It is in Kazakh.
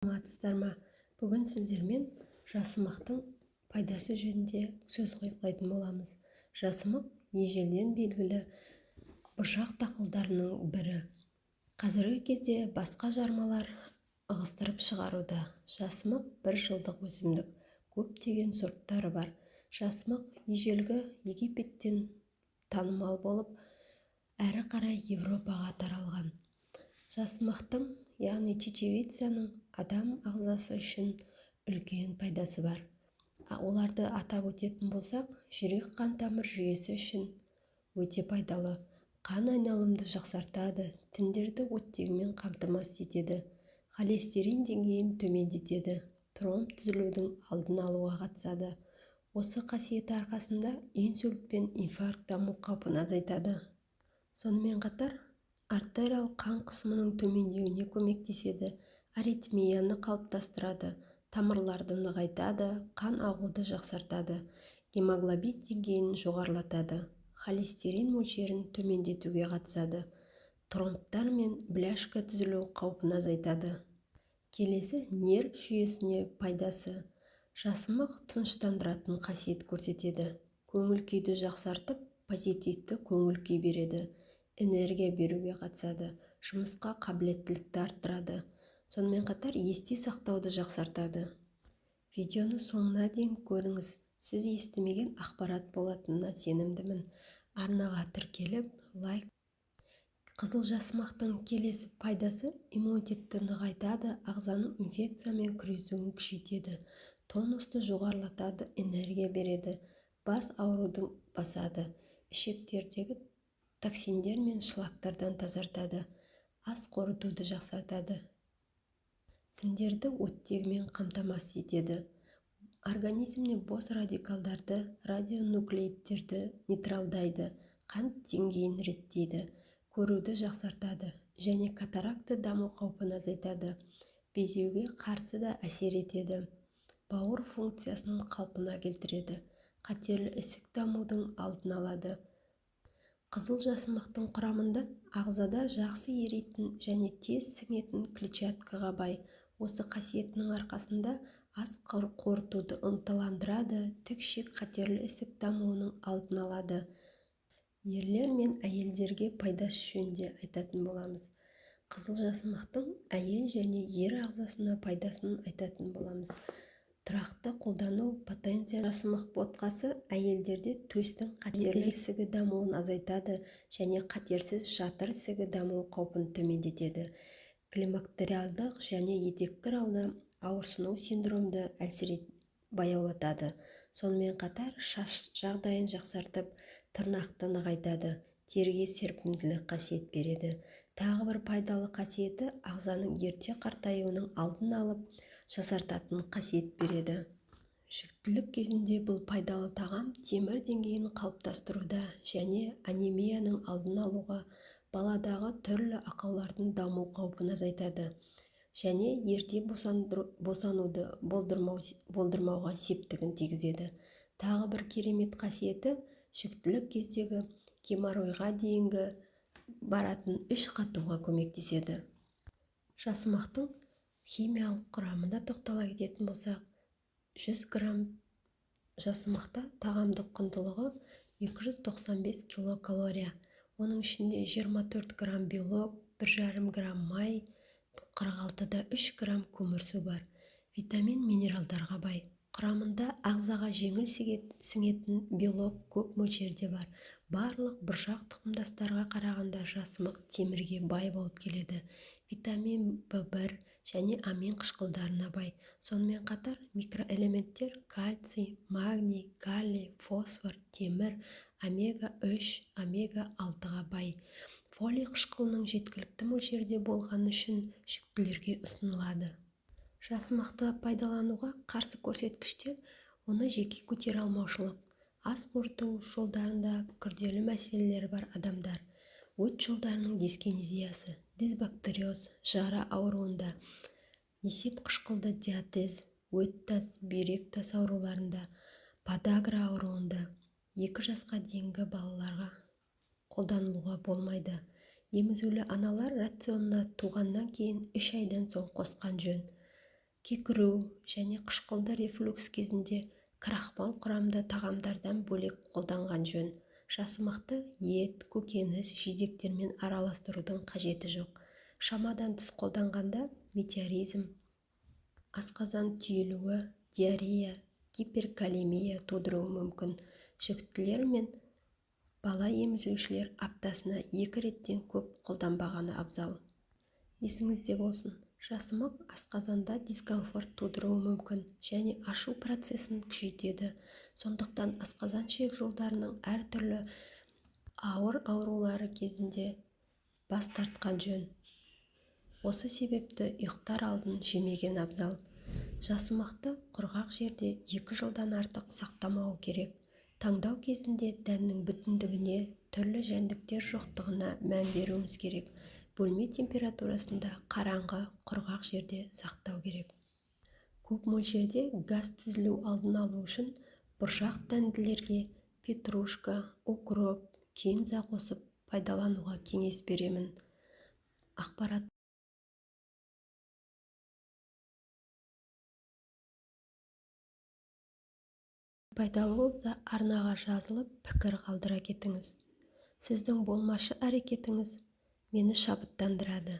саламатсыздар ма? Бүгін сіздермен жасымықтың пайдасы жөнінде сөз қозғайтын боламыз. Жасымық ежелден белгілі бұршақ дақылдарының бірі. Қазіргі кезде басқа жармалар ығыстырып шығаруда. Жасымық бір жылдық өсімдік, көптеген сорттары бар. Жасымық ежелгі Египеттен танымал болып, әрі қарай Европаға таралған. Жасымықтың, яғни чечевицаның адам ағзасы үшін үлкен пайдасы бар. Оларды атап өтетін болсақ, жүрек-қан тамыр жүйесі үшін өте пайдалы. Қан айналымды жақсартады, тіндерді оттегімен қамтамасыз етеді, холестерин деңгейін төмендетеді, тромб түзілудің алдын алуға қатысады. Осы қасиеті арқасында инсульт пен инфаркт даму қаупін азайтады. Сонымен қатар, артериялық қан қысымының төмендеуіне көмектеседі, аритмияны қалыптастырады, тамырларды нығайтады, қан ағуды жақсартады, гемоглобин деңгейін жоғарылатады, холестерин мөлшерін төмендетуге қатысады, тромбтар мен бляшка түзілу қаупін азайтады. Келесі нерв жүйесіне пайдасы. Жасымық тыныштандыратын қасиет көрсетеді, көңіл күйді жақсартып, позитивті көңіл күй береді, энергия беруге қатысады, жұмысқа қабілеттілікті арттырады. Сонымен қатар есте сақтауды жақсартады. Видеоны соңына дейін көріңіз, сіз естімеген ақпарат болатынына сенімдімін. Арнаға тіркеліп, лайк. Қызыл жасымақтың келесі пайдасы иммунитетті нығайтады, ағзаның инфекциямен күресуін күшейтеді, тонусты жоғарылатады, энергия береді, бас аурудың басады, ішектердегі токсиндер мен шлактардан тазартады, ас қорытуды жақсартады, тіндерді оттегімен қамтамасыз етеді, организмне бос радикалдарды, радионуклеидтерді нейтралдайды, қант деңгейін реттейді, көруді жақсартады және катаракта даму қаупін азайтады, безеуге қарсы да әсер етеді, бауыр функциясын қалпына келтіреді, қатерлі ісік дамудың алдын алады. Қызыл жасымықтың құрамында ағзада жақсы еритін және тез сіңетін клетчаткаға бай. Осы қасиетінің арқасында ас қорытуды ынталандырады, тікшек қатерлі ісік дамуының алдын алады. Ерлер мен әйелдерге пайдасы жөнінде айтатын боламыз. Қызыл жасымықтың әйел және ер ағзасына пайдасын айтатын боламыз. Тұрақты қолдану потенция. Жасымық ботқасы әйелдерде төстің қатерлі ісігі дамуын азайтады және қатерсіз жатыр ісігі даму қаупін төмендетеді. Климактериалдық және етеккір алды ауырсыну синдромды баяулатады. Сонымен қатар шаш жағдайын жақсартып, тырнақты нығайтады, теріге серпімділік қасиет береді. Тағы бір пайдалы қасиеті ағзаның ерте қартаюының алдын алып, жасартатын қасиет береді. Жүктілік кезінде бұл пайдалы тағам темір деңгейін қалыптастыруда және анемияның алдын алуға, баладағы түрлі ақаулардың даму қаупін азайтады және ерте босануды болдырмауға септігін тигізеді. Тағы бір керемет қасиеті жүктілік кездегі геморройға дейінгі баратын іш қатуға көмектеседі. Жасымақтың химиялық құрамына тоқтала кететін болсақ, 100 грамм жасымақта тағамдық құндылығы 295 килокалория. Оның ішінде 24 грамм белок, 1,5 грамм май, 46-да 3 грамм көмірсу бар. Витамин минералдарға бай. Құрамында ағзаға жеңіл сіңетін белок көп мөлшерде бар. Барлық бұршақ тұқымдастарға қарағанда жасымық темірге бай болып келеді. Витамин В1 және амин қышқылдарына бай. Сонымен қатар микроэлементтер кальций, магний, калий, фосфор, темір, омега-3, омега-6-ға бай. Фолий қышқылының жеткілікті мөлшерде болғаны үшін жүктілерге ұсынылады. Жасымақты пайдалануға қарсы көрсеткіштер оны жеке көтере алмаушылық, ас қорыту жолдарында күрделі мәселелері бар адамдар, өт жолдарының дискинезиясы, дисбактериоз, жара ауруында, несеп қышқылды диатез, өт тас, бүйрек тас ауруларында, подагра ауруында, 2 жасқа дейінгі балаларға қолданылуға болмайды. Емізулі аналар рационына туғаннан кейін 3 айдан соң қосқан жөн. кекіру және қышқылды рефлюкс кезінде крахмал құрамды тағамдардан бөлек қолданған жөн. Жасымақты ет, көкөніс, жидектермен араластырудың қажеті жоқ. Шамадан тыс қолданғанда метеоризм, асқазан түйілуі, диарея, гиперкалемия тудыруы мүмкін. Жүктілер мен бала емізушілер аптасына 2 реттен көп қолданбағаны абзал. Есіңізде болсын, жасымық асқазанда дискомфорт тудыруы мүмкін және ашу процесін күшейтеді. Сондықтан асқазан ішек жолдарының әртүрлі ауыр аурулары кезінде бас тартқан жөн. Осы себепті ұйықтар алдын жемеген абзал. Жасымақты құрғақ жерде 2 жылдан артық сақтамау керек. Таңдау кезінде дәннің бүтіндігіне, түрлі жәндіктер жоқтығына мән беруіміз керек. Бөлме температурасында қараңғы, құрғақ жерде сақтау керек. Көп мөлшерде газ түзілу алдын алу үшін бұршақ дәнділерге петрушка, укроп, кинза қосып пайдалануға кеңес беремін. Ақпарат пайдалы болса, арнаға жазылып, пікір қалдыра кетіңіз. Сіздің болмашы әрекетіңіз мені шабыттандырады.